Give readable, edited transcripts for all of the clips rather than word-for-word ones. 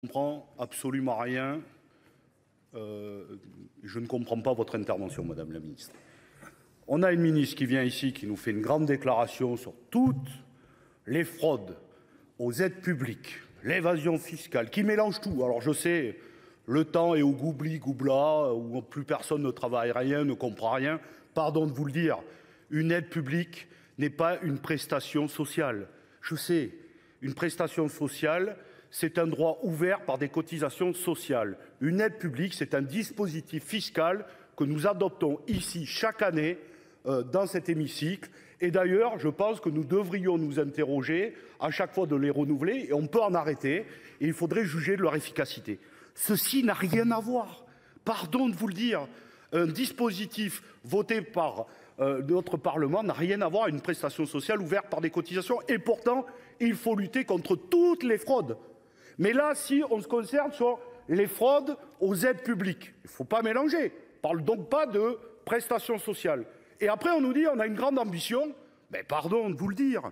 comprends absolument rien. Je ne comprends pas votre intervention, Madame la Ministre. On a une ministre qui vient ici, qui nous fait une grande déclaration sur toutes les fraudes aux aides publiques, l'évasion fiscale, qui mélange tout. Alors je sais, le temps est au goubli-goubla, où plus personne ne travaille rien, ne comprend rien. Pardon de vous le dire, une aide publique n'est pas une prestation sociale. Je sais, une prestation sociale, c'est un droit ouvert par des cotisations sociales. Une aide publique, c'est un dispositif fiscal que nous adoptons ici chaque année dans cet hémicycle. Et d'ailleurs, je pense que nous devrions nous interroger à chaque fois de les renouveler et on peut en arrêter et il faudrait juger de leur efficacité. Ceci n'a rien à voir. Pardon de vous le dire. Un dispositif voté par notre Parlement n'a rien à voir avec une prestation sociale ouverte par des cotisations. Et pourtant, il faut lutter contre toutes les fraudes. Mais là, si on se concerne sur les fraudes aux aides publiques, il ne faut pas mélanger. On ne parle donc pas de prestations sociales. Et après, on nous dit on a une grande ambition. Mais pardon de vous le dire,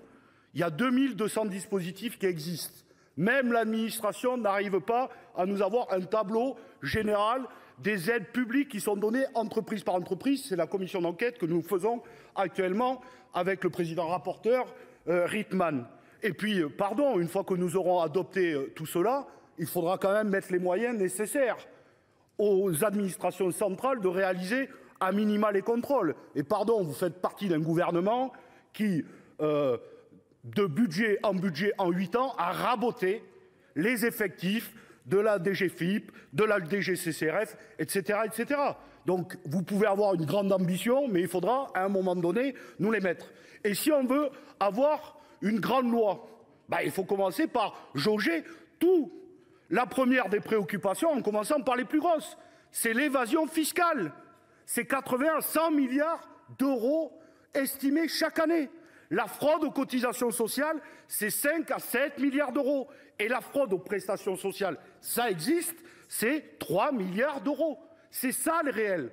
il y a 2200 dispositifs qui existent. Même l'administration n'arrive pas à nous avoir un tableau général des aides publiques qui sont données entreprise par entreprise. C'est la commission d'enquête que nous faisons actuellement avec le président rapporteur Rietmann. Et puis, pardon, une fois que nous aurons adopté tout cela, il faudra quand même mettre les moyens nécessaires aux administrations centrales de réaliser à minima les contrôles. Et pardon, vous faites partie d'un gouvernement qui, de budget en 8 ans, a raboté les effectifs de la DGFiP, de la DGCCRF, etc., etc. Donc, vous pouvez avoir une grande ambition, mais il faudra, à un moment donné, nous les mettre. Et si on veut avoir une grande loi, il faut commencer par jauger tout. La première des préoccupations, en commençant par les plus grosses, c'est l'évasion fiscale. C'est 80 à 100 milliards d'euros estimés chaque année. La fraude aux cotisations sociales, c'est 5 à 7 milliards d'euros. Et la fraude aux prestations sociales, ça existe, c'est 3 milliards d'euros. C'est ça le réel.